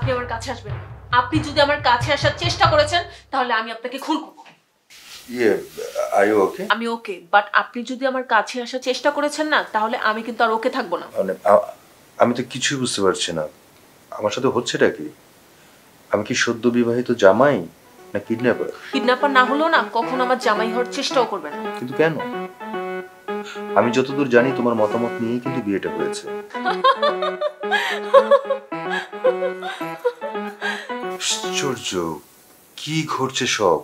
আপনি আমার কাছে আসবেন না। আপনি যদি আমার কাছে আসার চেষ্টা করেছেন তাহলে আমি আপনাকে খুন করব। Are you okay? আমি ওকে, বাট আপনি যদি আমার কাছে আসার চেষ্টা করেছেন না তাহলে আমি কিন্তু আর ওকে থাকবো না। মানে আমি তো কিছুই বুঝতে পারছি না, আমার সাথে হচ্ছেটা কি? আমি কি সদ্য বিবাহিত জামাই না কিডন্যাপার? কিডন্যাপার না হলেও না কখনো আমার জামাই হওয়ার চেষ্টাও করবেন না। কিন্তু কেন? আমি যতদূর জানি তোমার মতামত নিয়েই কিন্তু বিয়েটা হয়েছে। আশ্চর্য, কি ঘটছে সব?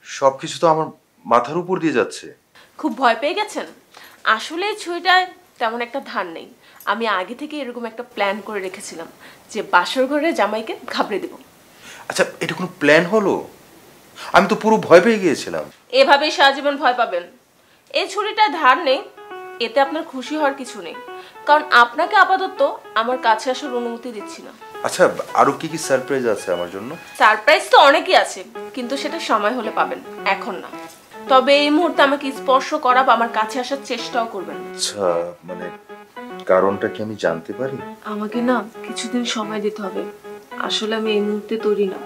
সবকিছু তো আমার মাথার উপর দিয়ে যাচ্ছে। খুব ভয় পেয়ে গেছেন? আসলে এই ছুরিটায় তেমন একটা ধার নেই। আমি আগে থেকে এরকম একটা প্ল্যান করে রেখেছিলাম যে বাসর ঘরে জামাইকে ঘাবড়ে দেব। আচ্ছা, এটা কোনো প্ল্যান হলো? আমি তো পুরো ভয় পেয়ে গিয়েছিলাম। এভাবেই সারাজীবন ভয় পাবেন? এই ছুরিটায় ধার নেই, এতে আপনার খুশি হওয়ার কিছু নেই, কারণ আপনাকে আপাতত আমার কাছে আসার অনুমতি দিচ্ছি না। আচ্ছা, আরো কি কি সারপ্রাইজ আছে আমার জন্য? সারপ্রাইজ তো অনেকই আছে, কিন্তু সেটা সময় হলে পাবেন, এখন না। তবে এই মুহূর্তে আমাকে স্পর্শ করা বা আমার কাছে আসার চেষ্টাও করবেন না। আচ্ছা, মানে কারণটা কি আমি জানতে পারি? আমাকে না কিছুদিন সময় দিতে হবে। আসলে আমি এই মুহূর্তে তৈরি না।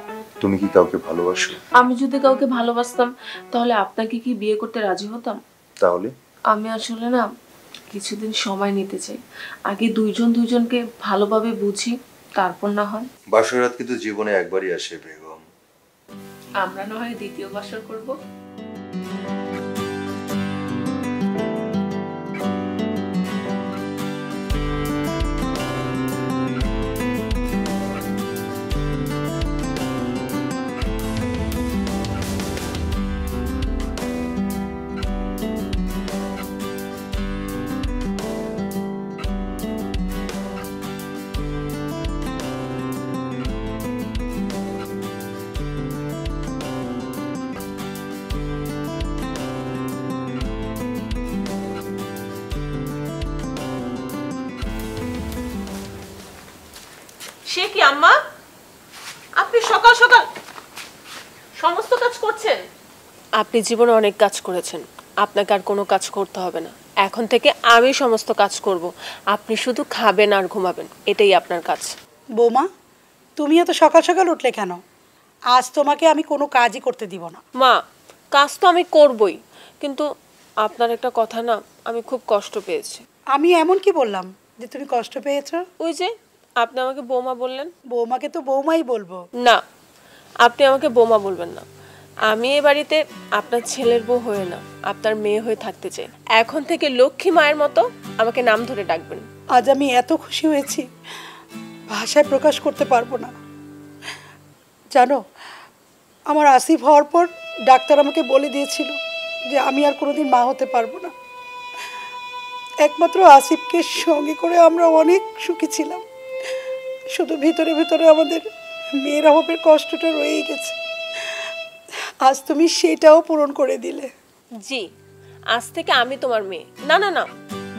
তুমি কি কাউকে ভালোবাসো? আমি যদি কাউকে ভালোবাসতাম তাহলে আপনাকে কি বিয়ে করতে রাজি হতাম? তাহলে? আমি আসলে না কিছুদিন সময় নিতে চাই। আগে দুইজন দুইজনকে ভালোভাবে বুঝি, তারপর না হয়। বাসরাত কিন্তু জীবনে একবারই আসে বেগম। আমরা না হয় দ্বিতীয় বাসর করব। সে কি আম্মা, আপনি সকাল সকাল সমস্ত কাজ করছেন? আপনি জীবনে অনেক কাজ করেছেন, আপনাকে আর কোনো কাজ করতে হবে না। এখন থেকে আমি সমস্ত কাজ করব, আপনি শুধু খাবেন আর ঘুমাবেন, এটাই আপনার কাজ। বৌমা, তুমি এত সকাল সকাল উঠলে কেন? আজ তোমাকে আমি কোনো কাজই করতে দিব না। মা, কাজ তো আমি করবই, কিন্তু আপনার একটা কথা না আমি খুব কষ্ট পেয়েছি। আমি এমন কি বললাম যে তুমি কষ্ট পেয়েছো? ওই যে আপনি আমাকে বৌমা বললেন। বৌমাকে তো বৌমাই বলবো। না, আপনি আমাকে বৌমা বলবেন না। আমি এ বাড়িতে আপনার ছেলের বউ হয়ে না, আপনার মেয়ে হয়ে থাকতে চাই। এখন থেকে লক্ষ্মী মায়ের মতো আমাকে নাম ধরে ডাকবেন। আজ আমি এত খুশি হয়েছি, ভাষায় প্রকাশ করতে পারবো না। জানো, আমার আসিফ হওয়ার পর ডাক্তার আমাকে বলে দিয়েছিল যে আমি আর কোনোদিন মা হতে পারবো না। একমাত্র আসিফকে সঙ্গে করে আমরা অনেক সুখী ছিলাম, শুধু ভিতরে ভিতরে আমাদের মেয়ের অভাবের কষ্টটা রয়েই গেছে। আজ তুমি সেটাও পূরণ করে দিলে। জি, আজ থেকে আমি তোমার মেয়ে। না না না,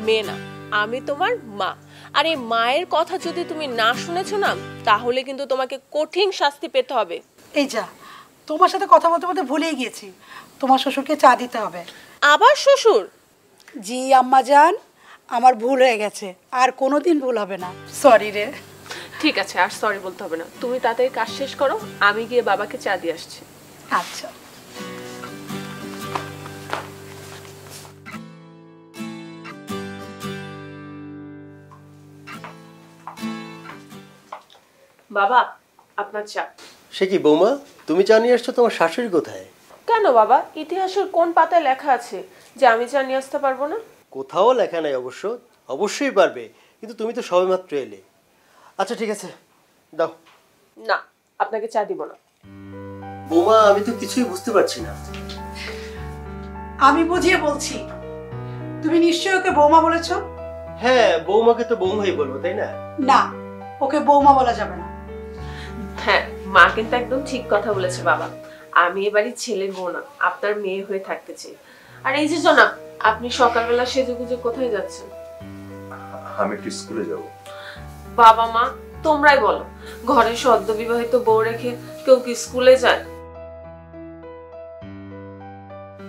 মেয়ে না, আমি তোমার মা। আর এই মায়ের কথা যদি তুমি না শুনেছো না, তাহলে কিন্তু তোমাকে কঠিন শাস্তি পেতে হবে। এই যা, তোমার সাথে কথা বলতে বলতে ভুলেই গিয়েছি, তোমার শ্বশুরকে চা দিতে হবে। আবার শ্বশুর? জি আম্মা জান, আমার ভুল হয়ে গেছে, আর কোনোদিন ভুল হবে না। সরি রে। ঠিক আছে, আর সরি বলতে হবে না। তুমি তাড়াতাড়ি কাজ শেষ করো, আমি গিয়ে বাবাকে চা দিয়ে আসছি। আচ্ছা। বাবা, আপনার চা। সে কি বৌমা, তুমি চা নিয়ে আসছো? তোমার শাশুড়ি কোথায়? কেন বাবা, ইতিহাসের কোন পাতায় লেখা আছে যে আমি চা নিয়ে আসতে পারবো না? কোথাও লেখা নাই অবশ্য, অবশ্যই পারবে, কিন্তু তুমি তো সবেমাত্র এলে। আচ্ছা ঠিক আছে, দাও। না, আপনাকে চা দিব না। বৌমা, আমি তো কিছুই বুঝতে পারছি না। আমি বুঝিয়ে বলছি, তুমি নিশ্চয়ই ওকে বৌমা বলেছো? হ্যাঁ, বৌমাকে তো বৌমাই বলবো, তাই না? না, ওকে বৌমা বলা যাবে না। হ্যাঁ, মা কিন্তু একদম ঠিক কথা বলেছে বাবা। আমি এবারই ছেলের বউ না, আপনার মেয়ে হয়ে থাকতে চাই। আর এই যে জনাব, আপনি সকালবেলা সেজেগুজে কোথায় যাচ্ছেন? আমি একটু স্কুলে যাব। বাবা মা তোমরাই বলো, ঘরে সদ্য বিবাহিত বউ রেখে কেউ কি স্কুলে যায়?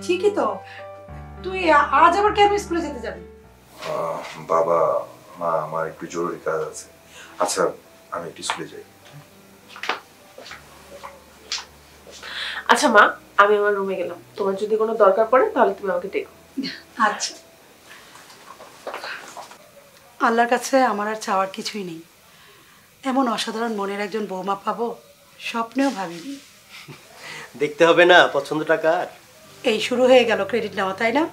ঠিকই তো, তুই আজ আবার কেন স্কুলে যেতে যাবি? বাবা মা, আমার একটু জরুরি কাজ আছে। আচ্ছা, আমি একটু স্কুলে যাই। আচ্ছা মা, আমি আমার রুমে গেলাম, তোমার যদি কোনো দরকার পড়ে তাহলে তুমি আমাকে ডেকো। আচ্ছা, আল্লাহর কাছে আমার আর চাওয়ার কিছুই নেই। এমন অসাধারণ মনের একজন বৌমা পাবো স্বপ্নেও ভাবিনি। দেখতে হবে না পছন্দটা কার। এই শুরু হয়ে গেল ক্রেডিট নেওয়া, তাই না?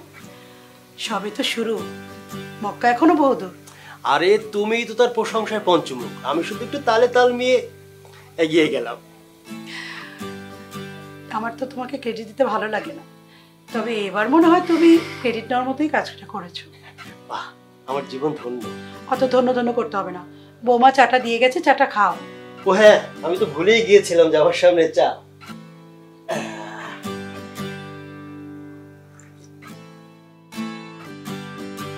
সবই তো শুরু, মক্কা এখনো বহুদূর। আরে তুমি তো তার প্রশংসায় পঞ্চমুখ, আমি শুধু একটু তালে তাল মিয়ে এগিয়ে গেলাম। আমার তো তোমাকে ক্রেডিট দিতে ভালো লাগে না, তবে এবার মনে হয় তুমি ক্রেডিট নেওয়ার মতোই কাজটা করেছো। বাহ, আমার জীবন ধন্য। অত ধন্য ধন্য করতে হবে না, বৌমা চাটা দিয়ে গেছে, চাটা খাও। ও হ্যাঁ, আমি তো ভুলেই গিয়েছিলাম যাওয়ার সামনে চা।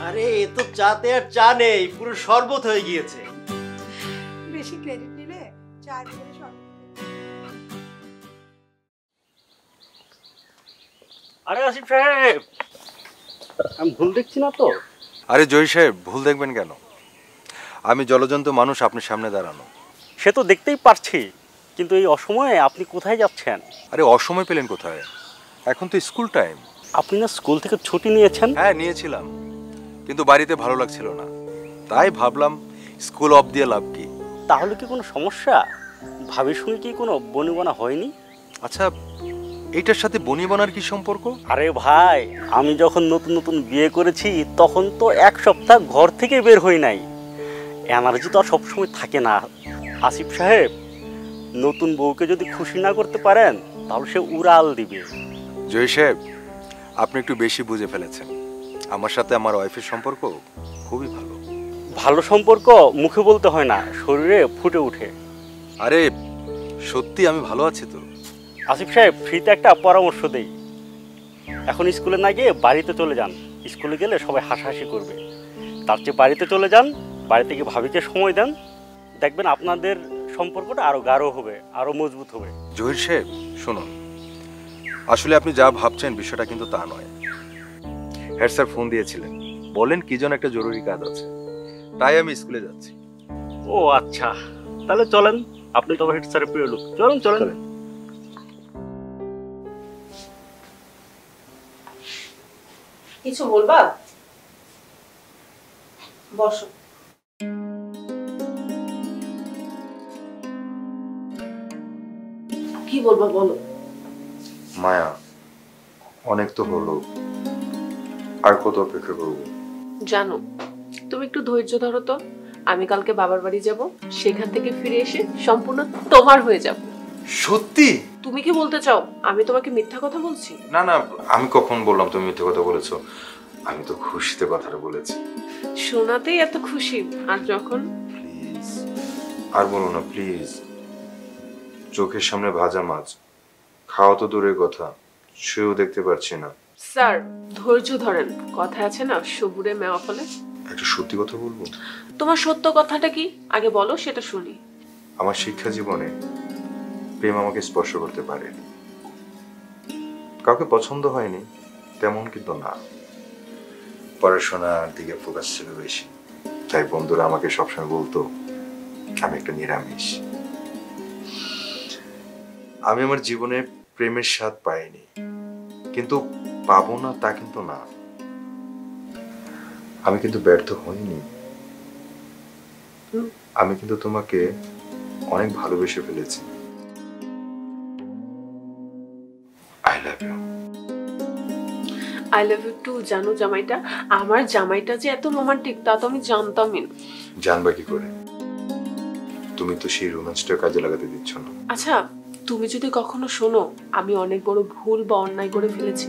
আরে এ তো চাতে আর চা নেই, পুরো শরবত হয়ে গিয়েছে। বেশি ক্রেডিট নিলে চার বছরে সব। আরে আসিফ সাহেব, আমি ভুল দেখছি না তো? আরে জয় সাহেব, ভুল দেখবেন কেন? আমি জলজন্ত মানুষ, আপনার সামনে দাঁড়ানো। সে তো দেখতেই পারছি, কিন্তু এই অসময়ে আপনি কোথায় যাচ্ছেন? আরে অসময় পেলেন কোথায়? এখন তো স্কুল টাইম। আপনি না স্কুল থেকে ছুটি নিয়েছেন? হ্যাঁ নিয়েছিলাম, কিন্তু বাড়িতে ভালো লাগছিল না, তাই ভাবলাম স্কুল অফ দিয়ে লাভ কি। তাহলে কি কোনো সমস্যা? ভাবির সঙ্গে কি কোনো বনিবনা হয়নি? আচ্ছা, এইটার সাথে বনিবনার কি সম্পর্ক? আরে ভাই, আমি যখন নতুন নতুন বিয়ে করেছি তখন তো এক সপ্তাহ ঘর থেকে বের হই নাই। এনার্জি তো আর সবসময় থাকে না আসিফ সাহেব। নতুন বউকে যদি খুশি না করতে পারেন তাহলে সে উড়াল দিবে। জয় সাহেব, আপনি একটু বেশি বুঝে ফেলেছেন। আমার সাথে আমার ওয়াইফের সম্পর্ক খুবই ভালো। ভালো সম্পর্ক মুখে বলতে হয় না, শরীরে ফুটে ওঠে। আরে সত্যি আমি ভালো আছি তো। আসিফ সাহেব, ফ্রিতে একটা পরামর্শ দেই। এখন স্কুলে না গিয়ে বাড়িতে চলে যান। স্কুলে গেলে সবাই হাসাহাসি করবে, তার চেয়ে বাড়িতে চলে যান, বাড়িতে গিয়ে ভাবিকে সময় দেন, দেখবেন আপনাদের সম্পর্কটা আরো গাঢ় হবে, আরো মজবুত হবে। জহির সাহেব শুনুন, আসলে আপনি যা ভাবছেন বিষয়টা কিন্তু তা নয়। হেড স্যার ফোন দিয়েছিলেন, বলেন কি যেন একটা জরুরি কাজ আছে, তাই আমি স্কুলে যাচ্ছি। ও আচ্ছা, তাহলে চলেন, আপনি তো হেড স্যারের প্রিয় লোক, চলেন চলেন। কিছু বলবা? বসো। কি বলবা বলো। মায়া, অনেক তো হলো, আর কত অপেক্ষা করবো? জানো, তুমি একটু ধৈর্য ধরো তো। আমি কালকে বাবার বাড়ি যাব, সেখান থেকে ফিরে এসে সম্পূর্ণ তোমার হয়ে যাব। সত্যি? তুমি কি বলতে চাও আমি তোমাকে মিথ্যা কথা বলছি? না না, আমি কখন বললাম তুমি মিথ্যে কথা বলেছো? আমি তো খুশিতে কথাটা বলেছি। শোনাতেই এত খুশি, আর যখন। প্লিজ আর বলো না প্লিজ। চোখের সামনে ভাজা মাছ, খাওয়া তো দূরের কথা, সেও দেখতে পারছি না। স্যার ধৈর্য ধরেন, কথা আছে না, সবুরে মেওয়া ফলে। একটা সত্যি কথা বলবো? তোমার সত্য কথাটা কি আগে বলো, সেটা শুনি। আমার শিক্ষা জীবনে প্রেম আমাকে স্পর্শ করতে পারেনি। কাউকে পছন্দ হয়নি তেমন কিন্তু না, পড়াশোনার দিকে ফোকাস ছিল বেশি, তাই বন্ধুরা আমাকে সবসময় বলতো আমি একটা নিরামিষ। আমি আমার জীবনে প্রেমের স্বাদ পাইনি, কিন্তু পাবো না তা কিন্তু না। আমি কিন্তু ব্যর্থ হইনি, আমি কিন্তু তোমাকে অনেক ভালোবেসে ফেলেছি। I love you. I love you too. জানো জামাইটা, আমার জামাইটা যে এত রোমান্টিক তা তো আমি জানতামই না। জানবা কি করে? তুমি তো সেই রোমান্সটা কাজে লাগাতে দিচ্ছ না। আচ্ছা, তুমি যদি কখনো শোনো আমি অনেক বড় ভুল বা অন্যায় করে ফেলেছি,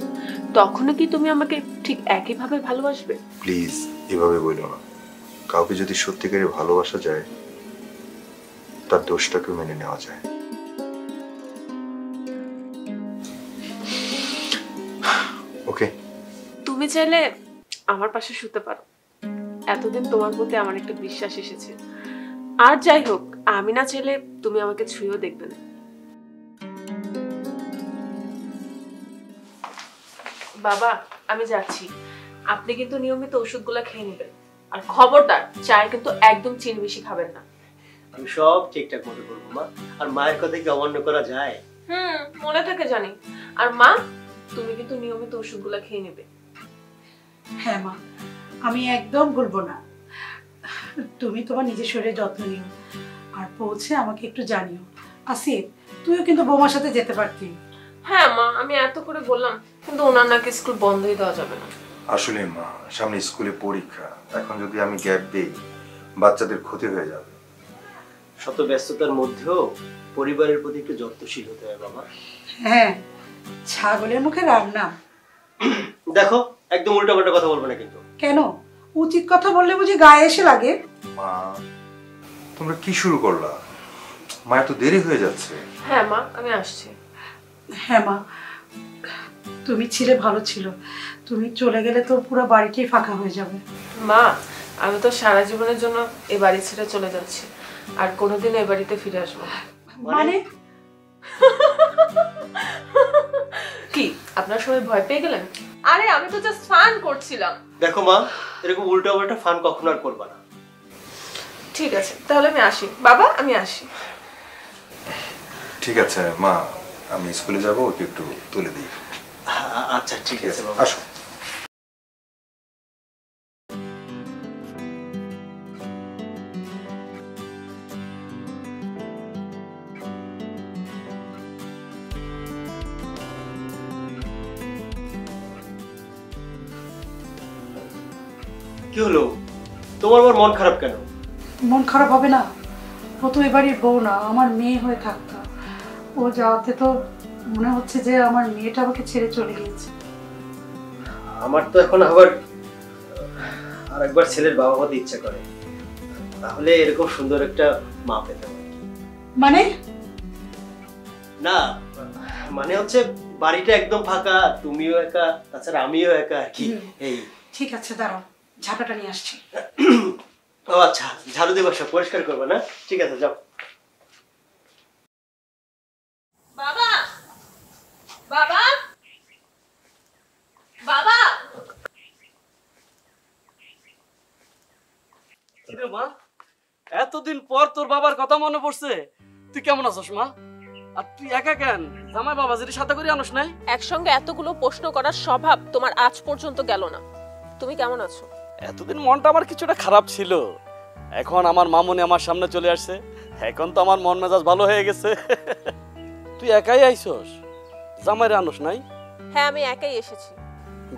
তখনও কি তুমি আমাকে ঠিক একইভাবে ভালোবাসবে? প্লিজ এভাবে বলো না। কাউকে যদি সত্যিকারে ভালোবাসা যায়, তার দোষটাকে মেনে নেওয়া যায়। ওকে, তুমি চাইলে আমার পাশে শুতে পারো। এতদিন তোমার প্রতি আমার একটা বিশ্বাস এসেছে। আর যাই হোক, আমি না চাইলে তুমি আমাকে ছুঁয়েও দেখবে না। বাবা আমি যাচ্ছি, আপনি কিন্তু নিয়মিত ওষুধগুলো খেয়ে নেবেন। আর খবরদার, চায়ে কিন্তু একদম চিনি বেশি খাবেন না। আমি সব ঠিকঠাক মতো করবো মা। আর মায়ের কথা কি অমান্য করা যায়? মনে থেকে জানি। আর মা, তুমি কিন্তু নিয়মিত ওষুধগুলো খেয়ে নেবে। হ্যাঁ মা, আমি একদম ভুলবো না। তুমি তোমার নিজের শরীরে যত্ন নিও, আর পৌঁছে আমাকে একটু জানিও। আসিফ, তুইও কিন্তু বৌমার সাথে যেতে পারতি। হ্যাঁ মা, আমি এত করে বললাম, কিন্তু ওনার নাকি স্কুল বন্ধই দেওয়া যাবে না। আসলে মা, সামনে স্কুলে পরীক্ষা, এখন যদি আমি গ্যাপ দিই বাচ্চাদের ক্ষতি হয়ে যাবে। শত ব্যস্ততার মধ্যেও পরিবারের প্রতি একটু যত্নশীল হতে হয় বাবা। হ্যাঁ, ছাগলের মুখে রাম না। দেখো, একদম উল্টাপাল্টা কথা বলবে না কিন্তু। কেন? উচিত কথা বললে বুঝি গায়ে এসে লাগে? মা, তোমরা কি শুরু করলা? মায়ের তো দেরি হয়ে যাচ্ছে। হ্যাঁ মা, আমি আসছি। হ্যাঁ মা, তুমি ছিলে ভালো ছিল, তুমি চলে গেলে তো পুরো বাড়িটাই ফাঁকা হয়ে যাবে। মা, আমি তো সারা জীবনের জন্য এই বাড়ি ছেড়ে চলে যাচ্ছি, আর কোনোদিন এই বাড়িতে ফিরে আসবো না। মানে? কি আপনারা সবাই ভয় পেয়ে গেলেন? আরে আমি তো জাস্ট ফান করছিলাম। দেখো মা, এরকম উল্টাপাল্টা ফান কখনো আর করবা না। ঠিক আছে, তাহলে আমি আসি। বাবা, আমি আসি। ঠিক আছে মা, আমি স্কুলে যাবো, ওকে একটু তুলে দিই। আচ্ছা ঠিক আছে বাবা। আসো। কি হলো, তোমার আবার মন খারাপ কেন? মন খারাপ হবে না? ও তো এ বাড়ির বউ না, আমার মেয়ে হয়ে থাকতো। ও যাওয়াতে তো মনে হচ্ছে যে আমার মেয়েটা আমাকে ছেড়ে চলে গিয়েছে। আমার তো এখন আবার আরেকবার ছেলের বাবা হতে ইচ্ছা করে, তাহলে এরকম সুন্দর একটা মা পেতে হবে। মানে? না, মানে হচ্ছে বাড়িটা একদম ফাঁকা, তুমিও একা, তাছাড়া আমিও একা আর কি। এই ঠিক আছে, দাঁড়াও, ঝাঁটাটা নিয়ে আসছি। ও আচ্ছা, ঝাড়ু দিয়ে বসা, পরিষ্কার করবে না? ঠিক আছে, যাও। বাবা, বাবা, বাবা। কিরে মা, এতদিন পর তোর বাবার কথা মনে পড়ছে। তুই কেমন আছিস মা? আর তুই একা কেন? জামাই বাবাজির সাথে করে আনস নাই? একসঙ্গে এতগুলো প্রশ্ন করার স্বভাব তোমার আজ পর্যন্ত গেল না। তুমি কেমন আছো? এতদিন মনটা আমার কিছুটা খারাপ ছিল, এখন আমার মামুনি আমার সামনে চলে আসছে, এখন তো আমার মন মেজাজ ভালো হয়ে গেছে। তুই একাই আইছস? জামাইরে আনস নাই? হ্যাঁ, আমি একাই এসেছি।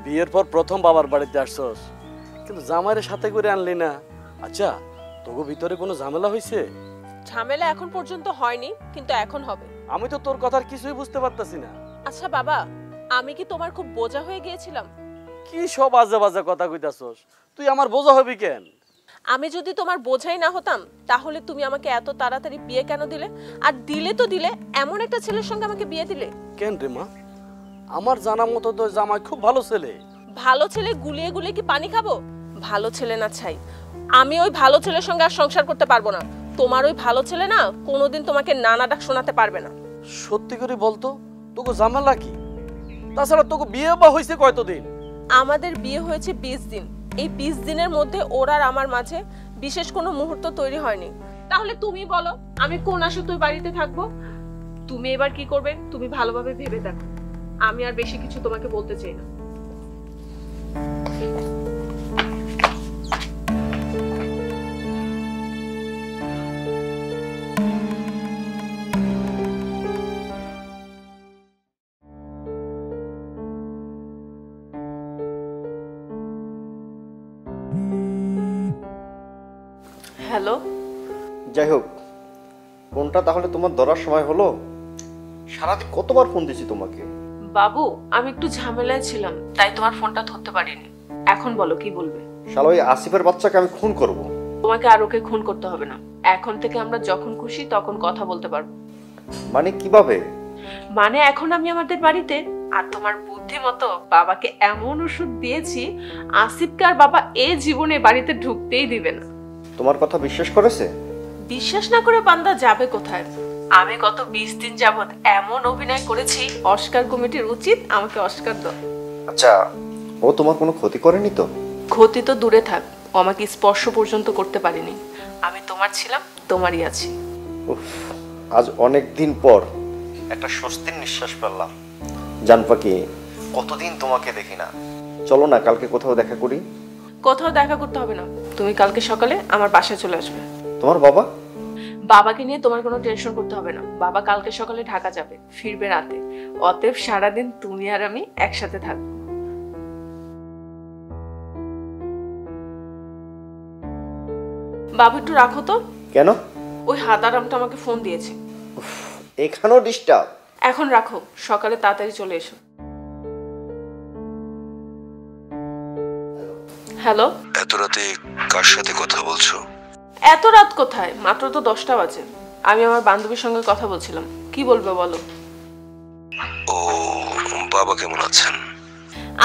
বিয়ের পর প্রথম বাবার বাড়িতে আসছস, কিন্তু জামাইরে সাথে করে আনলি না। আচ্ছা, তোর ভিতরে কোনো ঝামেলা হয়েছে? ঝামেলা এখন পর্যন্ত হয়নি, কিন্তু এখন হবে। আমি তো তোর কথার কিছুই বুঝতে পারতাছি না। আচ্ছা বাবা, আমি কি তোমার খুব বোঝা হয়ে গিয়েছিলাম? কি সব আজে বাজে কথা কইতাছস? তুই আমার বোঝা হবি কেন? আমি যদি তোমার বোঝাই না হতাম, তাহলে তুমি আমাকে এত তাড়াতাড়ি বিয়ে কেন দিলে? আর দিলে তো দিলে, এমন একটা ছেলের সঙ্গে আমাকে বিয়ে দিলে কেন রে মা? আমার জানা মতো তো জামাই খুব ভালো ছেলে। ভালো ছেলে গুলিয়ে গুলিয়ে কি পানি খাবো? ভালো ছেলে না ছাই। আমি ওই ভালো ছেলের সঙ্গে আর সংসার করতে পারবো না। তোমার ওই ভালো ছেলে না কোনোদিন তোমাকে নানা ডাক শোনাতে পারবে না। সত্যি করে বলতো, তোকে ঝামেলা কি? তাছাড়া তোকে বিয়ে বা হয়েছে কয়দিন? আমাদের বিয়ে হয়েছে 20 দিন। এই 20 দিনের মধ্যে ওর আর আমার মাঝে বিশেষ কোনো মুহূর্ত তৈরি হয়নি। তাহলে তুমি বলো, আমি কোন আশে তুই বাড়িতে থাকবো? তুমি এবার কি করবে তুমি ভালোভাবে ভেবে দেখো। আমি আর বেশি কিছু তোমাকে বলতে চাই না। হ্যালো। যাই হোক, ফোনটা তাহলে তোমার ধরার সময় হলো? সারাদিন কতবার ফোন দিয়েছি তোমাকে। বাবু, আমি একটু ঝামেলায় ছিলাম, তাই তোমার ফোনটা ধরতে পারিনি। এখন বলো কি বলবে? শালা ওই আসিফের বাচ্চাকে আমি খুন করব। তোমাকে আর ওকে খুন করতে হবে না। এখন থেকে আমরা যখন খুশি তখন কথা বলতে পারবো। মানে কিভাবে? মানে এখন আমি আমাদের বাড়িতে, আর তোমার বুদ্ধি মতো বাবাকে এমন ওষুধ দিয়েছি, আসিফকে আর বাবা এই জীবনে বাড়িতে ঢুকতেই দিবে না। তোমার কথা বিশ্বাস করেছে? বিশ্বাস না করে বান্দা যাবে কোথায়? আমি গত 20 দিন যাবত এমন অভিনয় করেছি, অস্কার কমিটির উচিত আমাকে অস্কার দাও। আচ্ছা, ও তোমার কোনো ক্ষতি করেনি তো? ক্ষতি তো দূরে থাক, ও আমাকে স্পর্শ পর্যন্ত করতে পারেনি। আমি তোমার ছিলাম, তোমারই আছি। উফ, আজ অনেক দিন পর একটা স্বস্তির নিঃশ্বাস ফেললাম। জান পাখি, কতদিন তোমাকে দেখি না, চলো না কালকে কোথাও দেখা করি। কোথাও দেখা করতে হবে না, তুমি কালকে সকালে আমার বাসায় চলে আসবে। তোমার বাবা? বাবাকে নিয়ে তোমার কোনো টেনশন করতে হবে না, বাবা কালকে সকালে ঢাকা যাবে, ফিরবে রাতে। অতএব সারাদিন তুমি আর আমি একসাথে থাকবো। বাবু একটু রাখো তো। কেন? ওই হাদারামটা আমাকে ফোন দিয়েছে। এখানেও ডিস্টার্ব? এখন রাখো, সকালে তাড়াতাড়ি চলে এসো। হ্যালো। এত রাতে কার সাথে কথা বলছো? এত রাত কোথায়, মাত্র তো 10টা বাজে। আমি আমার বান্ধবীর সঙ্গে কথা বলছিলাম। কি বলবে বলো? ও, বাবা কেমন আছেন?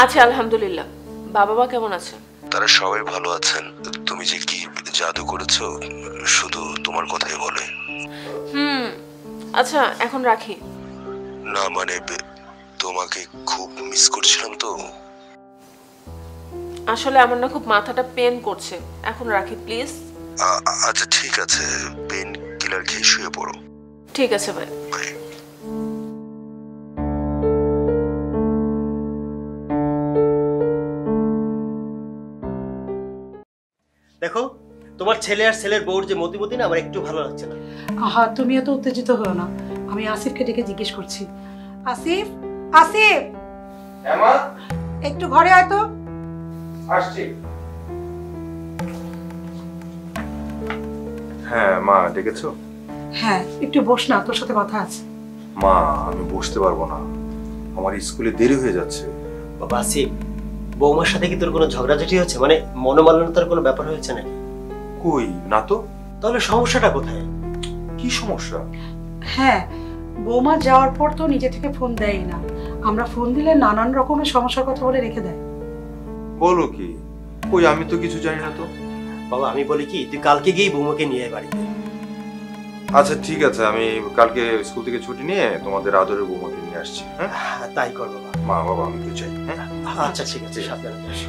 আছে আলহামদুলিল্লাহ। বাবা মা কেমন আছে? তারা সবাই ভালো আছেন। তুমি যে কি জাদু করেছো শুধু তোমার কথাই বলে। আচ্ছা এখন রাখি। না মানে তোমাকে খুব মিস করছিলাম তো। আসলে আমার না খুব মাথাটা পেন করছে, এখন রাখি প্লিজ। আচ্ছা ঠিক আছে, পেন কিলার খেয়ে শুয়ে পড়ো। ঠিক আছে ভাই। বাই। দেখো, তোমার ছেলে আর ছেলের বউর যে মতিমতি না, আমার একটু ভালো লাগছে না। আহা, তুমি এত উত্তেজিত হও না। আমি আসিফকে ডেকে জিজ্ঞেস করছি। আসিফ, আসিফ, একটু ঘরে আয় তো। আসছি। হ্যাঁ মা, ডেকেছো? হ্যাঁ, একটু বস না, তোর সাথে কথা আছে। মা আমি বসতে পারবো না, আমার স্কুলে দেরি হয়ে যাচ্ছে। বাবা আসিফ, বৌমার সাথে কি তোর কোনো ঝগড়াঝাটি হচ্ছে? মানে মনোমালিন্যতার কোনো ব্যাপার হয়েছে নাকি? কই না তো। তাহলে সমস্যাটা কোথায়? কি সমস্যা? হ্যাঁ, বৌমা যাওয়ার পর তো নিজে থেকে ফোন দেয়ই না। আমরা ফোন দিলে নানান রকমের সমস্যার কথা বলে রেখে দেয়। বলো কি? কই আমি তো কিছু জানি না তো। বাবা আমি বলি কি, তুই কালকে গিয়ে বৌমাকে নিয়ে আয় বাড়িতে। আচ্ছা ঠিক আছে, আমি কালকে স্কুল থেকে ছুটি নিয়ে তোমাদের আদরের বৌমাকে নিয়ে আসছি। হ্যাঁ তাই কর বাবা। মা বাবা আমি তো চাই। হ্যাঁ আচ্ছা ঠিক আছে, সাবধানে যাস।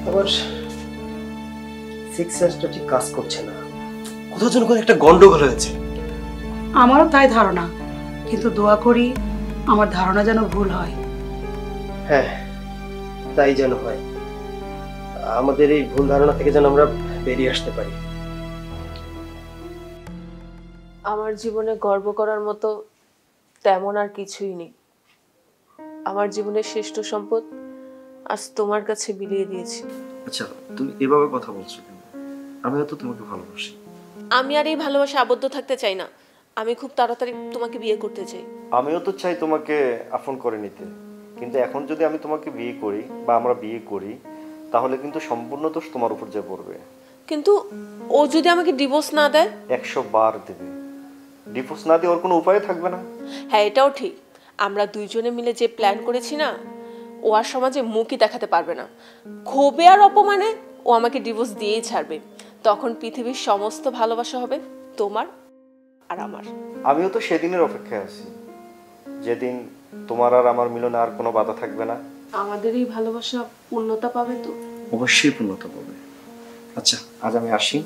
আবার সিক্স সেন্সটা ঠিক কাজ করছে না, কোথাও যেন কোনো একটা গন্ডগোল হয়েছে। আমারও তাই ধারণা, কিন্তু দোয়া করি আমার ধারণা যেন ভুল হয়। হ্যাঁ তাই যেন হয়, আমাদের এই ভুল ধারণা থেকে যেন আমরা বেরিয়ে আসতে পারি। আমার জীবনে গর্ব করার মতো তেমন আর কিছুই নেই। আমার জীবনের শ্রেষ্ঠ সম্পদ আজ তোমার কাছে বিলিয়ে দিয়েছি। আচ্ছা তুমি এভাবে কথা বলছো কেন? আমিও তো তোমাকে ভালোবাসি। আমি আর এই ভালোবাসা আবদ্ধ থাকতে চাই না, আমি খুব তাড়াতাড়ি তোমাকে বিয়ে করতে চাই। আমিও তো চাই তোমাকে আপন করে নিতে, কিন্তু এখন যদি আমি তোমাকে বিয়ে করি বা আমরা বিয়ে করি, তাহলে কিন্তু সম্পূর্ণ দোষ তোমার উপর যে পড়বে। কিন্তু ও যদি আমাকে ডিভোর্স না দেয়? 100 বার দেবে। ডিভোর্স না দিয়ে ওর কোনো উপায় থাকবে না। হ্যাঁ এটাও ঠিক, আমরা দুইজনে মিলে যে প্ল্যান করেছি না, ও আর সমাজে মুখই দেখাতে পারবে না। ক্ষোভে আর অপমানে ও আমাকে ডিভোর্স দিয়েই ছাড়বে। তখন পৃথিবীর সমস্ত ভালোবাসা হবে তোমার আর আমার। আমিও তো সেদিনের অপেক্ষায় আছি, যেদিন তোমার আর আমার মিলনে আর কোনো বাধা থাকবে না। আমাদের এই ভালোবাসা পূর্ণতা পাবে তো? অবশ্যই পূর্ণতা পাবে। আচ্ছা আজ আমি আসি।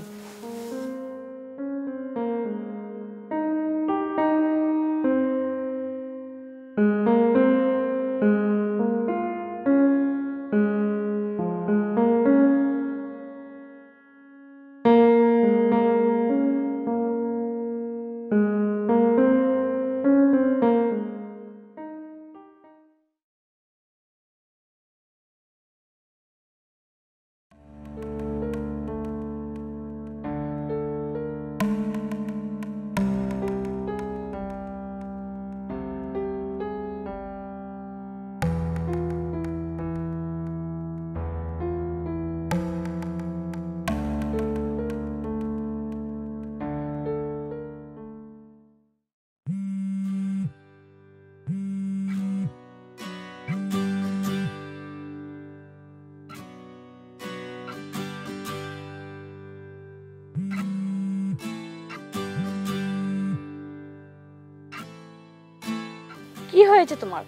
কি হয়েছে তোমার?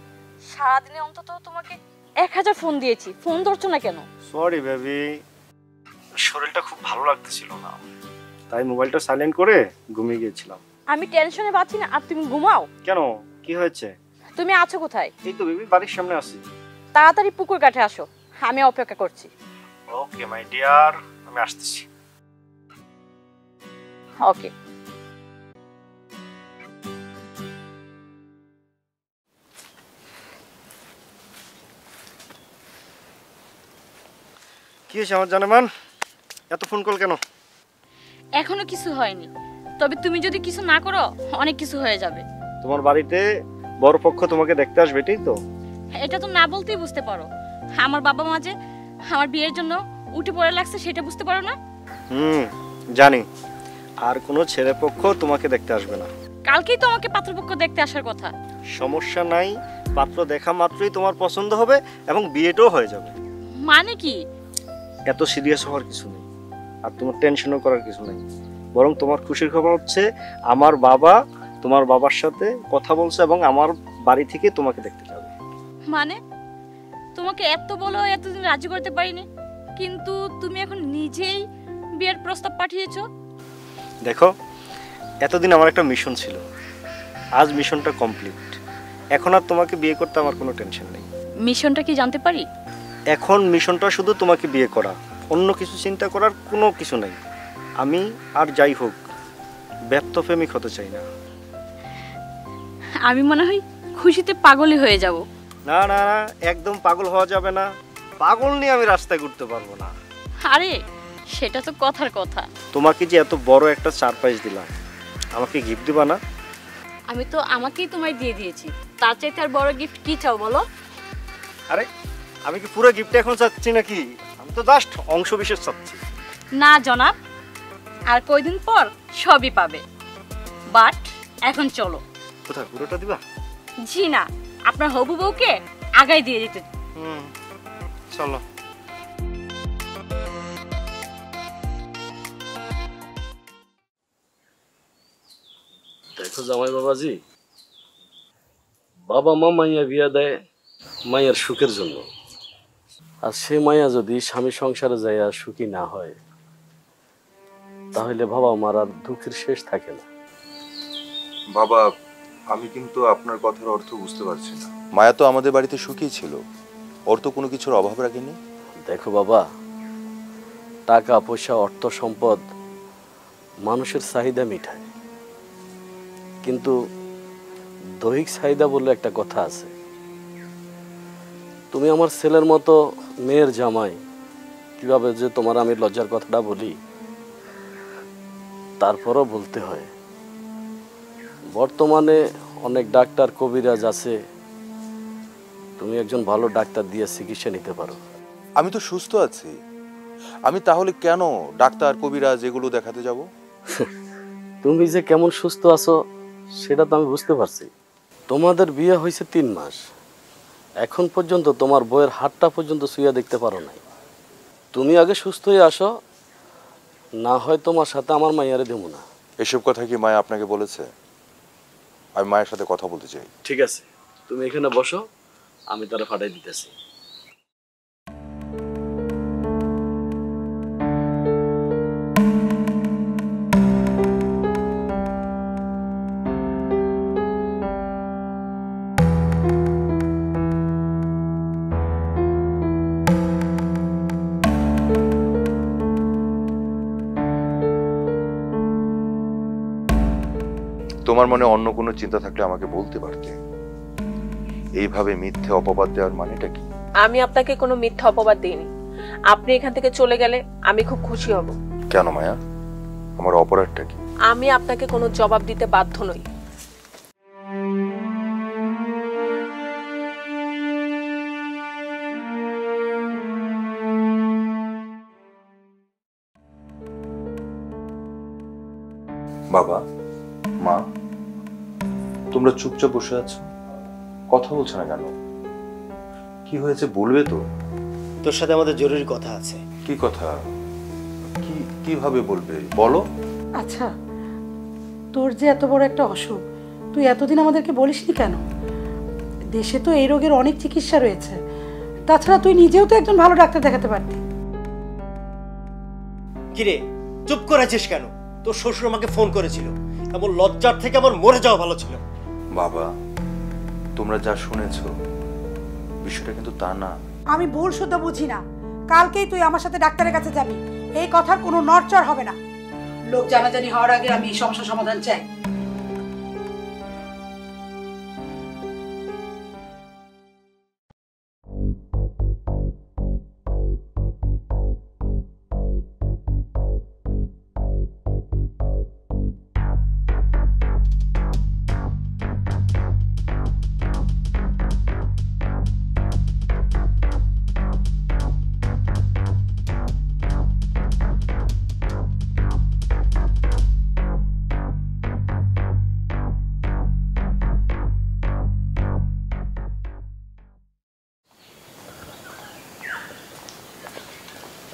সারাদিনে অন্তত তোমাকে 1000 ফোন দিয়েছি, ফোন ধরছো না কেন? সরি বেবি, শরীরটা খুব ভালো লাগতেছিল না, তাই মোবাইলটা সাইলেন্ট করে ঘুমিয়ে গিয়েছিলাম। আমি টেনশনে পাচ্ছি না আর তুমি ঘুমাও। কেন, কি হয়েছে? তুমি আছো কোথায়? এই তো বেবি, বাড়ির সামনে আছি। তাড়াতাড়ি পুকুর কাঠে আসো, আমি অপেক্ষা করছি। ওকে মাই ডিয়ার, আমি আসতেছি। ওকে। কি হয়েছে আমার জানেমান, এত ফোন কল কেন? এখনো কিছু হয়নি, তবে তুমি যদি কিছু না করো অনেক কিছু হয়ে যাবে। তোমার বাড়িতে বড় পক্ষ তোমাকে দেখতে আসবে, ঠিক তো? এটা তো না বলতেই বুঝতে পারো। আমার বাবা মা যে আমার বিয়ের জন্য উঠে পড়ে লাগছে সেটা বুঝতে পারো না? জানি। আর কোনো ছেলে পক্ষ তোমাকে দেখতে আসবে না। কালকেই তো আমাকে পাত্রপক্ষ দেখতে আসার কথা। সমস্যা নাই, পাত্র দেখা মাত্রই তোমার পছন্দ হবে এবং বিয়েটাও হয়ে যাবে। মানে কি? এত সিরিয়াস হওয়ার কিছু নেই, আর তোমার টেনশনও করার কিছু নেই। বরং তোমার খুশির খবর হচ্ছে আমার বাবা তোমার বাবার সাথে কথা বলছে এবং আমার বাড়ি থেকে তোমাকে দেখতে যাবে। মানে তোমাকে এত বলো এতদিন রাজি করতে পারিনি, কিন্তু তুমি এখন নিজেই বিয়ের প্রস্তাব পাঠিয়েছো। দেখো, এতদিন আমার একটা মিশন ছিল, আজ মিশনটা কমপ্লিট। এখন আর তোমাকে বিয়ে করতে আমার কোনো টেনশন নেই। মিশনটা কি জানতে পারি? এখন মিশনটা শুধু তোমাকে বিয়ে করা, অন্য কিছু চিন্তা করার কোনো কিছু নেই। আমি আর যাই হোক ব্যর্থ প্রেমিক হতে চাই না। আমি মনে হয় খুশিতে পাগলই হয়ে যাব। না না না, একদম পাগল হওয়া যাবে না। পাগল নিয়ে আমি রাস্তায় ঘুরতে পারবো না। আরে সেটা তো কথার কথা। তোমাকে যে এত বড় একটা সারপ্রাইজ দিলাম, আমাকে গিফট দিবা না? আমি তো আমাকেই তোমায় দিয়ে দিয়েছি, তার চাইতে আর বড় গিফট কি চাও বলো? আরে আমি কি পুরো গিফট এখন চাচ্ছি নাকি? আমি তো জাস্ট অংশ বিশেষ চাচ্ছি। না জনাব, আর কয়দিন পর সবই পাবে। বাট এখন চলো। কোথায়, পুরোটা দিবা? জি না, আপনার হবু বউকে আগাই দিয়ে দিতে। চলো। দেখো জামাই বাবাজি, বাবা মা মাইয়া বিয়া দেয় মাইয়ার সুখের জন্য, আর সে মাইয়া যদি স্বামী সংসারে যাইয়া সুখী না হয় তাহলে বাবা মার আর দুঃখের শেষ থাকে না। বাবা, আমি কিন্তু আপনার কথার অর্থ বুঝতে পারছি না। মায়া তো আমাদের বাড়িতে সুখী ছিল, ওর তো কোনো কিছুর অভাব রাখেনি। দেখো বাবা, টাকা পয়সা অর্থ সম্পদ মানুষের চাহিদা মিটায়, কিন্তু দৈহিক চাহিদা বলে একটা কথা আছে। তুমি আমার ছেলের মতো মেয়ের জামাই, কিভাবে যে তোমার আমি লজ্জার কথাটা বলি, তারপরও বলতে হয়। বর্তমানে অনেক ডাক্তার কবিরাজ আছে, তুমি একজন ভালো ডাক্তার দিয়ে চিকিৎসা নিতে পারো। আমি তো সুস্থ আছি, আমি তাহলে কেন ডাক্তার কবিরাজ এগুলো দেখাতে যাব? তুমি যে কেমন সুস্থ আছো সেটা তো আমি বুঝতে পারছি। তোমাদের বিয়ে হয়েছে 3 মাস, এখন পর্যন্ত তোমার বইয়ের হাতটা পর্যন্ত শুয়ে দেখতে পারো নাই। তুমি আগে সুস্থ হয়ে আসো, না হয় তোমার সাথে আমার মাইয়ারে দেবো না। এসব কথা কি মায়া আপনাকে বলেছে? আমি মায়ের সাথে কথা বলতে চাই। ঠিক আছে, তুমি এখানে বসো, আমি তারা ফাটাই দিতেছি। তোমার মনে অন্য কোনো চিন্তা থাকলে আমাকে বলতে পারতে। এইভাবে মিথ্যে অপবাদ দেওয়ার মানেটা কি? আমি আপনাকে কোনো মিথ্যা অপবাদ দিইনি। আপনি এখান থেকে চলে গেলে আমি খুব খুশি হব। কেন মায়া, আমার অপরাধটা কি? আমি আপনাকে কোনো জবাব দিতে বাধ্য নই। বাবা মা, তোমরা চুপচাপ বসে আছো, কথা বলছো না কেন? কি হয়েছে বলবে তো? তোর সাথে আমাদের জরুরি কথা আছে। কি কথা? কিভাবে বলবে, বলো। আচ্ছা, তোর যে এত বড় একটা অসুখ, তুই এতদিন আমাদেরকে বলিসনি কেন? দেশে তো এই রোগের অনেক চিকিৎসা রয়েছে, তাছাড়া তুই নিজেও তো একজন ভালো ডাক্তার দেখাতে পারতি। কিরে চুপ করেছিস কেন? তোর শ্বশুর আমাকে ফোন করেছিল, এমন লজ্জার থেকে আমার মরে যাওয়া ভালো ছিল। বাবা, তোমরা যা শুনেছো বিষয়টা কিন্তু তা না। আমি ভুল শুদ্ধ বুঝি না। কালকেই তুই আমার সাথে ডাক্তারের কাছে যাবি, এই কথার কোনো নড়চড় হবে না। লোক জানাজানি হওয়ার আগে আমি এই সমস্যার সমাধান চাই।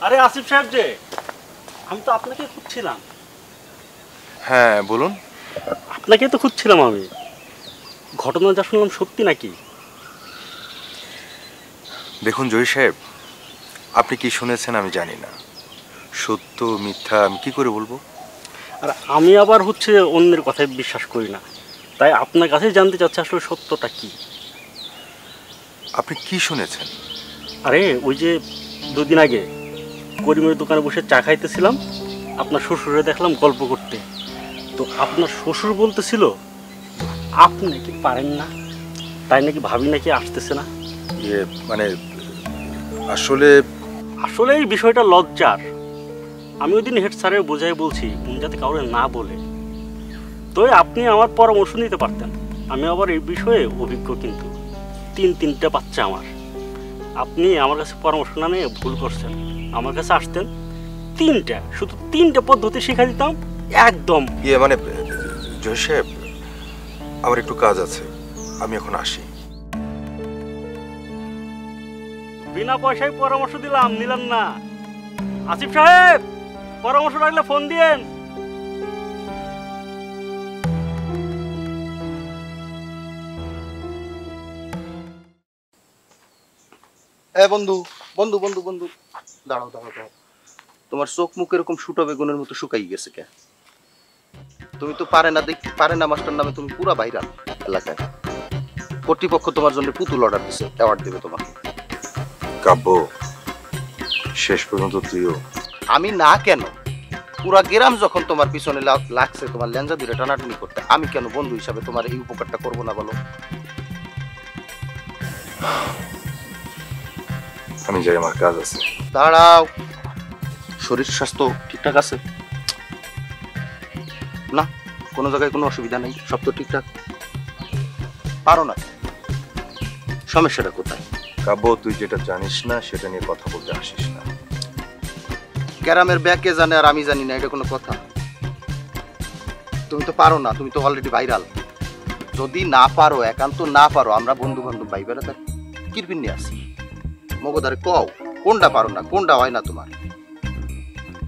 আরে আসিফ সাহেব যে, আমি তো আপনাকে খুঁজছিলাম। হ্যাঁ বলুন। আপনাকে তো খুঁজছিলাম আমি। ঘটনা যা শুনলাম সত্যি নাকি? দেখুন জয়ী সাহেব, আপনি কি শুনেছেন আমি জানি না। সত্য মিথ্যা আমি কি করে বলবো? আর আমি আবার হচ্ছে অন্যের কথায় বিশ্বাস করি না, তাই আপনার কাছে জানতে চাচ্ছি আসলে সত্যটা কি। আপনি কি শুনেছেন? আরে ওই যে দুদিন আগে করিমের দোকানে বসে চা খাইতেছিলাম, আপনার শ্বশুরে দেখলাম গল্প করতে। তো আপনার শ্বশুর বলতেছিল আপনি নাকি পারেন না, তাই নাকি ভাবি নাকি আসতেছে না। মানে আসলে আসলে এই বিষয়টা লজ্জার। আমি ওই দিন হেড স্যারের বোঝাই বলছি উনি যাতে কাউরে না বলে। তো আপনি আমার পরামর্শ নিতে পারতেন। আমি আবার এই বিষয়ে অভিজ্ঞ, কিন্তু তিনটা বাচ্চা আমার। আপনি আমার কাছে পরামর্শ না নিয়ে ভুল করছেন। আমার কাছে আসতেন, শুধু তিনটা পদ্ধতি শিখা দিতাম একদম। মানে জয় সাহেব, আমার একটু কাজ আছে, আমি এখন আসি। বিনা পয়সায় পরামর্শ দিলাম, নিলেন না। আসিফ সাহেব, পরামর্শ লাগলে ফোন দিয়েন। বন্ধু বন্ধু বন্ধু বন্ধু, দাঁড়াও দাঁড়াও দাঁড়াও। তোমার চোখ মুখ এরকম শুটো বেগুনের মতো শুকাই গেছে কে? তুমি তো পারে না মাস্টার নামে তুমি পুরা ভাইরাল এলাকায়। কর্তৃপক্ষ তোমার জন্য পুতুল অর্ডার দিছে, অ্যাওয়ার্ড দেবে তোমাকে। কাব্য, শেষ পর্যন্ত তুইও। আমি না কেন, পুরা গ্রাম যখন তোমার পিছনে লাগছে তোমার লেঞ্জা ধরে টানাটানি করতে, আমি কেন বন্ধু হিসাবে তোমার এই উপকারটা করবো না বলো? আমি যাই, আমার কাজ আছে। দাঁড়াও, শরীর স্বাস্থ্য ঠিকঠাক আছে না? কোনো জায়গায় কোনো অসুবিধা নেই? সব তো ঠিকঠাক? পারো না? সমস্যাটা কোথায়? কাব্য, তুই যেটা জানিস না সেটা নিয়ে কথা বলতে আসিস না। গ্রামের ব্যাকে জানে আর আমি জানি না, এটা কোনো কথা? তুমি তো পারো না, তুমি তো অলরেডি ভাইরাল। যদি না পারো, একান্ত না পারো, আমরা বন্ধু বান্ধব ভাই বেড়াতে কিরবিন নিয়ে আসি। মগদারে কও কোনটা পারো না, কোনটা হয় না তোমার?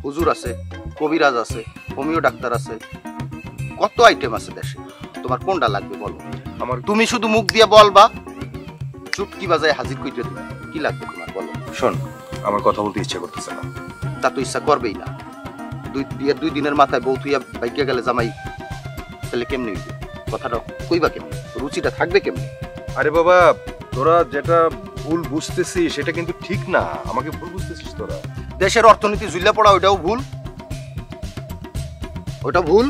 হুজুর আছে, কবিরাজ আছে, হোমিও ডাক্তার আছে, কত আইটেম আছে দেশে। তোমার কোনটা লাগবে বলো? আমার তুমি শুধু মুখ দিয়ে বলবা, চুটকি বাজায় হাজির কইতে তুমি। কি লাগবে তোমার বলো? শোন, আমার কথা বলতে ইচ্ছা করতেছে না। তা তো ইচ্ছা করবেই না। বিয়ের 2 দিনের মাথায় বউ তুইয়া বাইকে গেলে জামাই, তাহলে কেমনি হইবে? কথাটা কইবা কেমনি? রুচিটা থাকবে কেমনি? আরে বাবা, তোরা যেটা ভুল বুঝতেছিস সেটা কিন্তু ঠিক না। আমাকে ভুল বুঝতেছিস তোরা। দেশের অর্থনীতি ঝুলে পড়া ওইটাও ভুল, ওটা ভুল।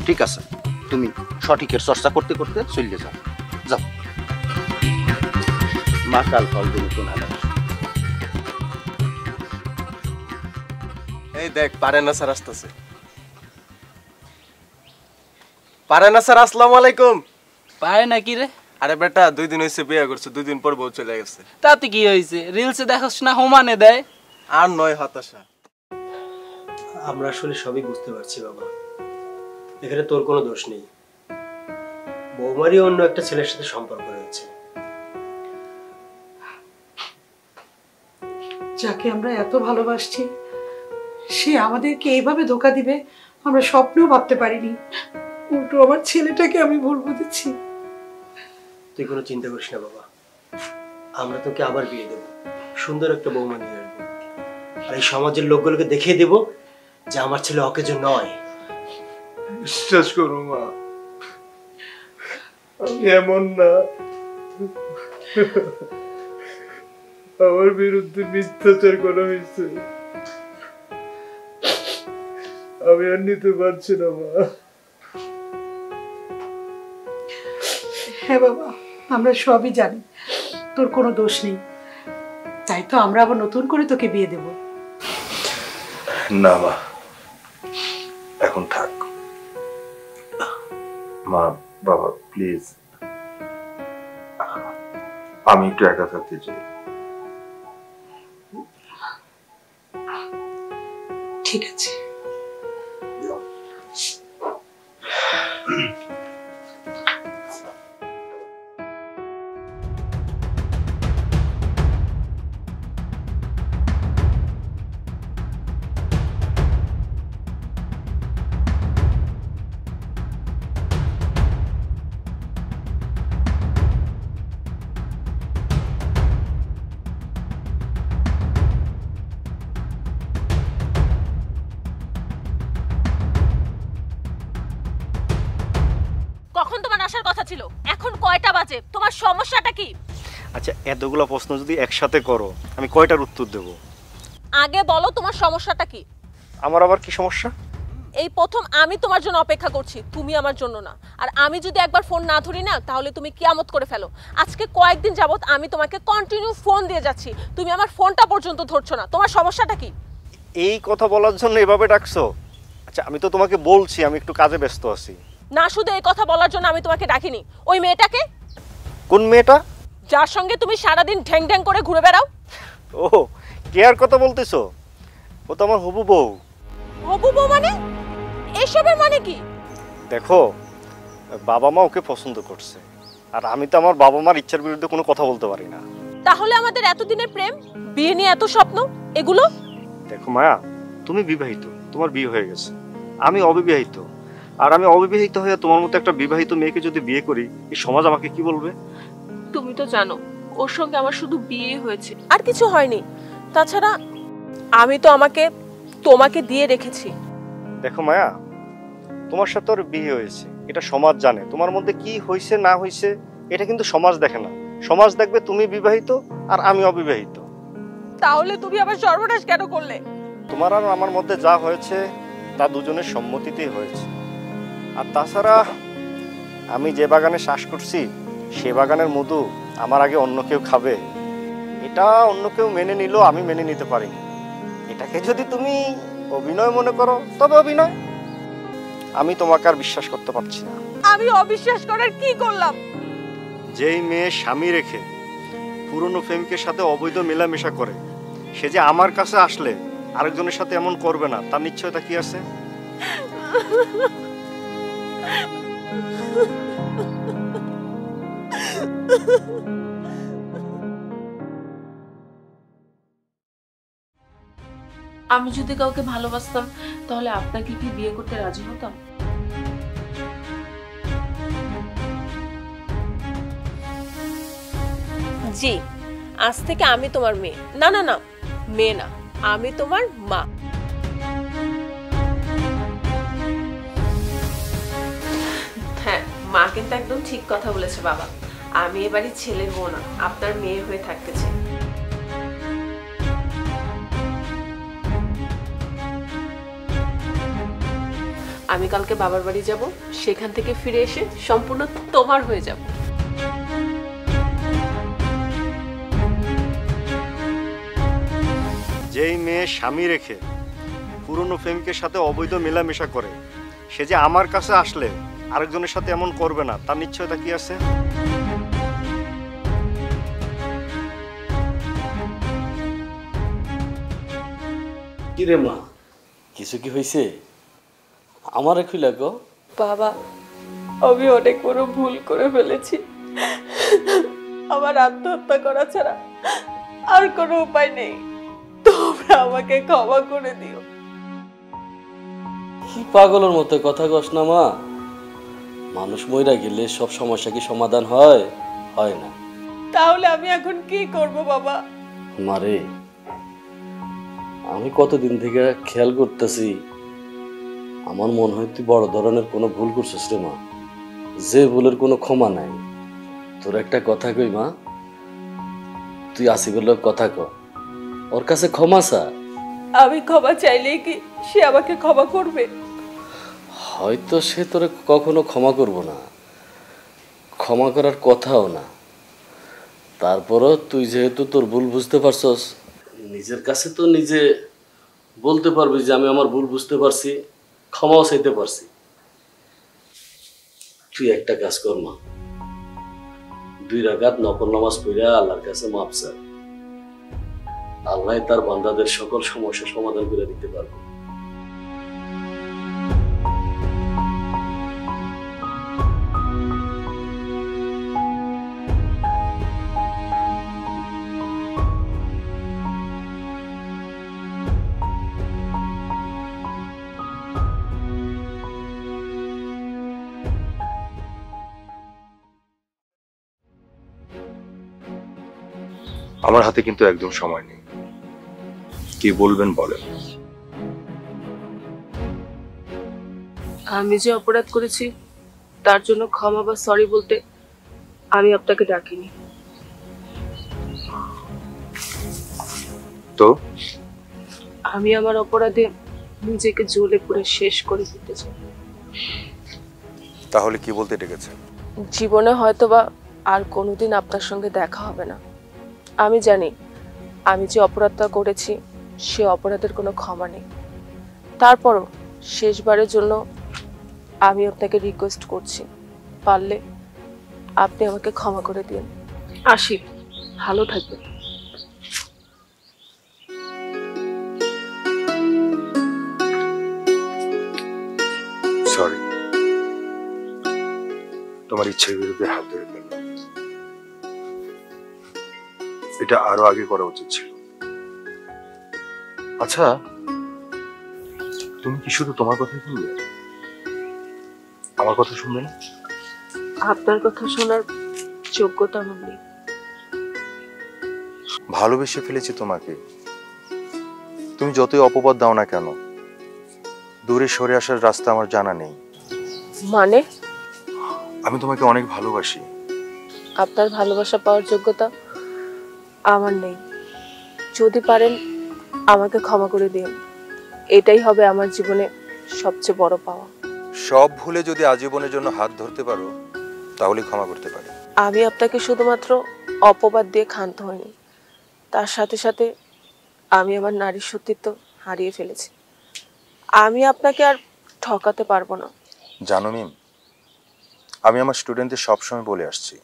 ঠিক আছে, তুমি সঠিকের চর্চা করতে করতে চলে যাও। যাও, মা কাল ফল দেবে তো না। এই দেখ, পারে না স্যার আসতেছে। পারে না স্যার, আসসালামু আলাইকুম। পারে নাকি রে? আরে বেটা, 2 দিন হয়েছে বিয়ে করছে, 2 দিন পর বউ চলে গেছে। তাতে কি হয়েছে? রিলসে দেখাস না হোমানে দেয়। আর নয় হতাশা। আমরা আসলে সবই বুঝতে পারছি বাবা, এখানে তোর কোনো দোষ নেই। বৌমারই অন্য একটা ছেলের সাথে সম্পর্ক রয়েছে। যাকে আমরা এত ভালোবাসছি সে আমাদেরকে এইভাবে ধোকা দিবে আমরা স্বপ্নেও ভাবতে পারিনি। উল্টো আমার ছেলেটাকে আমি ভুল বুঝেছি। তুই কোনো চিন্তা করিস না বাবা, আমরা তোকে আবার বিয়ে দেব, সুন্দর একটা বৌমা নিয়ে আসবো। আর এই সমাজের লোকগুলোকে দেখিয়ে দেব যে আমার ছেলে অকেজো নয়। বিশ্বাস করো মা, আমি এমন না। আমার বিরুদ্ধে মিথ্যাচার করা হয়েছে, আমি আর নিতে পারছি না মা। হ্যাঁ বাবা, আমরা সবই জানি তোর কোনো দোষ নেই, তাই তো আমরা আবার নতুন করে তোকে বিয়ে দেব। না মা, এখন থাক। মা বাবা প্লিজ, আমি একটু একা থাকতে চাই। ঠিক আছে। কখন তোমার আসার কথা ছিল? এখন কয়টা বাজে? তোমার সমস্যাটা কি? আচ্ছা, এতগুলো প্রশ্ন যদি একসাথে করো আমি কয়টার উত্তর দেব? আগে বলো তোমার সমস্যাটা কি? আমার আবার কি সমস্যা? এই প্রথম আমি তোমার জন্য অপেক্ষা করছি, তুমি আমার জন্য না। আর আমি যদি একবার ফোন না ধরি না, তাহলে তুমি কিয়ামত করে ফেলো। আজকে কয়েকদিন যাবত আমি তোমাকে কন্টিনিউ ফোন দিয়ে যাচ্ছি, তুমি আমার ফোনটা পর্যন্ত ধরছো না। তোমার সমস্যাটা কি? এই কথা বলার জন্য এভাবে ডাকছো? আচ্ছা, আমি তো তোমাকে বলছি আমি একটু কাজে ব্যস্ত আছি। না, শুধু এই কথা বলার জন্য আমি তোমাকে ডাকিনি। ওই মেয়েটাকে? কোন মেয়েটা? যার সঙ্গে তুমি সারাদিন ঢ্যাং ঢ্যাং করে ঘুরে বেড়াও। ও, কে আর কথা বলতেছো? ও তো আমার হবু বউ। হবু বউ মানে? এসবের মানে কি? দেখো, বাবা মা ওকে পছন্দ করছে, আর আমি তো আমার বাবা মার ইচ্ছার বিরুদ্ধে কোনো কথা বলতে পারি না। তাহলে আমাদের এতদিনের প্রেম, বিয়ে নিয়ে এত স্বপ্ন, এগুলো? দেখো মায়া, তুমি বিবাহিত, তোমার বিয়ে হয়ে গেছে, আমি অবিবাহিত। আর আমি অবিবাহিত হয়ে তোমার মতো একটা বিবাহিত মেয়েকে যদি বিয়ে করি, এই সমাজ আমাকে কি বলবে? তুমি তো জানো ওর সঙ্গে আমার শুধু বিয়ে হয়েছে, আর কিছু হয়নি। তাছাড়া আমি তো তোমাকে দিয়ে রেখেছি। দেখো মায়া, তোমার সাথে ওর বিয়ে হয়েছে, এটা সমাজ জানে। তোমার মধ্যে কি হয়েছে না হয়েছে এটা কিন্তু সমাজ দেখে না। সমাজ দেখবে তুমি বিবাহিত আর আমি অবিবাহিত। তাহলে তুমি আবার সর্বনাশ কেন করলে? তোমার আর আমার মধ্যে যা হয়েছে তা দুজনের সম্মতিতেই হয়েছে। আর তাছাড়া আমি যে বাগানে চাষ করছি সে বাগানের মধু আমার আগে অন্য কেউ খাবে, এটা অন্য কেউ মেনে নিল, আমি মেনে নিতে পারি। এটাকে যদি তুমি অভিনয় মনে করো তবে অভিনয়। আমি তোমাকে আর বিশ্বাস করতে পারছি না। আমি অবিশ্বাস করার কি করলাম? যেই মেয়ে স্বামী রেখে পুরনো প্রেমিকের সাথে অবৈধ মেলামেশা করে, সে যে আমার কাছে আসলে আরেকজনের সাথে এমন করবে না, তার নিশ্চয়তা কি আছে? আমি যদি কাউকে ভালোবাসতাম তাহলে আপনাকে কি বিয়ে করতে রাজি হতাম? জি, আজ থেকে আমি তোমার মেয়ে। না না না, মেয়ে না, আমি তোমার মা। হ্যাঁ, মা কিন্তু একদম ঠিক কথা বলেছে বাবা। আমি এবারই ছেলের বউ না, আপনার মেয়ে হয়ে থাকতে চাই। আমি কালকে বাবার বাড়ি যাব, সেখান থেকে ফিরে এসে সম্পূর্ণ তোমার হয়ে যাব। যেই মেয়ে স্বামী রেখে পুরনো প্রেমিকের সাথে অবৈধ মেলামেশা করে, সে যে আমার কাছে আসলে আরেকজনের সাথে এমন করবে না, তার নিশ্চয়তা কি আছে? কি রে মা, কিছু কি হয়েছে? আমার একটু লাগো। বাবা, আমি অনেক বড় ভুল করে ফেলেছি। আমার আত্মহত্যা করা ছাড়া আর কোনো উপায় নেই। তোমরা আমাকে ক্ষমা করে দিও। কি পাগলের মতো কথা কস না মা। মানুষ মইরা গেলে সব সমস্যা কি সমাধান হয়? হয় না। তাহলে আমি এখন কি করব বাবা? মারে, আমি কতদিন থেকে খেয়াল করতেছি আমার মনে হয় তুই বড় ধরনের কোনো ভুল করছিস রে মা, যে ভুলের কোনো ক্ষমা নাই। তোর একটা কথা কই মা, তুই আসিফের লোক কথা ক, ওর কাছে ক্ষমা চা। আমি ক্ষমা চাইলেই কি সে আমাকে ক্ষমা করবে? হয়তো সে তোরে কখনো ক্ষমা করব না, ক্ষমা করার কথাও না। তারপরও তুই যেহেতু তোর ভুল বুঝতে পারছস, নিজের কাছে তো নিজে বলতে পারবি যে আমি আমার ভুল বুঝতে পারছি, ক্ষমাও চাইতে পারছি। তুই একটা কাজ কর মা, 2 রাকাত নফল নামাজ পড়ে আল্লাহর কাছে মাপ চা। আল্লাহ তার বান্দাদের সকল সমস্যা সমাধান করে দিতে পারবে। আমার হাতে কিন্তু একদম সময় নেই, কি বলবেন বলেন। আমি যে অপরাধ করেছি তার জন্য ক্ষমা বা সরি বলতে আমি আপনাকে ডাকিনি। তো আমি আমার অপরাধে নিজেকে জ্বলে পুড়ে শেষ করে দিতে চাই। তাহলে কি বলতে ডেকেছেন? জীবনে হয়তোবা আর কোনোদিন আপনার সঙ্গে দেখা হবে না। আমি জানি আমি যে অপরাধটা করেছি সে অপরাধের কোনো ক্ষমা নেই। তারপরও শেষবারের জন্য আমি আপনাকে রিকোয়েস্ট করছি, পারলে আপনি আমাকে ক্ষমা করে দিন। আসি, ভালো থাকবেন। সরি, তোমার ইচ্ছের বিরুদ্ধে হাত ধরে ফেললাম। এটা আরো আগে করা উচিত ছিল। আচ্ছা, তুমি কি শুধু তোমার কথাই শুনবে, আমার কথা শুনবে না? আপনার কথা শোনার যোগ্যতা আমার নেই। ভালোবেসে ফেলেছি তোমাকে, তুমি যতই অপবাদ দাও না কেন, দূরে সরে আসার রাস্তা আমার জানা নেই। মানে? আমি তোমাকে অনেক ভালোবাসি। আপনার ভালোবাসা পাওয়ার যোগ্যতা আমার নেই। যদি পারেন আমাকে ক্ষমা করে দিন, এটাই হবে আমার জীবনে সবচেয়ে বড় পাওয়া। সব ভুলে যদি আজীবনের জন্য হাত ধরতে পারো তাহলে ক্ষমা করতে পারি। আমি আপনাকে শুধুমাত্র অপবাদ দিয়ে ক্ষান্ত হইনি, তার সাথে সাথে আমি আমার নারী সত্যিত্ব হারিয়ে ফেলেছি। আমি আপনাকে আর ঠকাতে পারবো না। জানো মিম, আমি আমার স্টুডেন্টদের সবসময় বলে আসছি,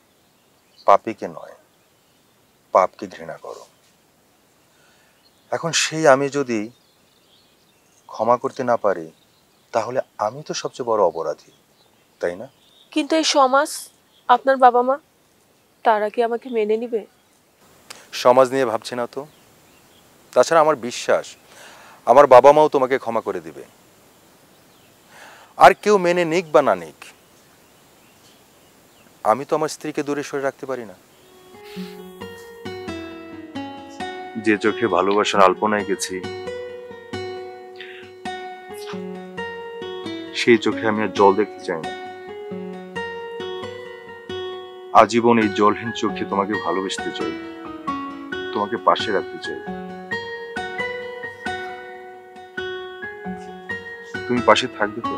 পাপীকে নয়, পাপকে ঘৃণা করো। এখন সেই আমি যদি ক্ষমা করতে না পারি তাহলে আমি তো সবচেয়ে বড় অপরাধী, তাই না? কিন্তু এই সমাজ, আপনার বাবা মা, তারা কি আমাকে মেনে নিবে? সমাজ নিয়ে ভাবছি না তো। তাছাড়া আমার বিশ্বাস আমার বাবা মাও তোমাকে ক্ষমা করে দিবে। আর কেউ মেনে নিক বা না নিক, আমি তো আমার স্ত্রীকে দূরে সরে রাখতে পারি না। যে চোখে ভালোবাসার আলপনায় গেছি, সেই চোখে আমি আর জল দেখতে চাই না। আজীবন এই জলহীন চোখে তোমাকে ভালোবাসতে চাই, তোমাকে পাশে রাখতে চাই। তুমি পাশে থাকবে তো?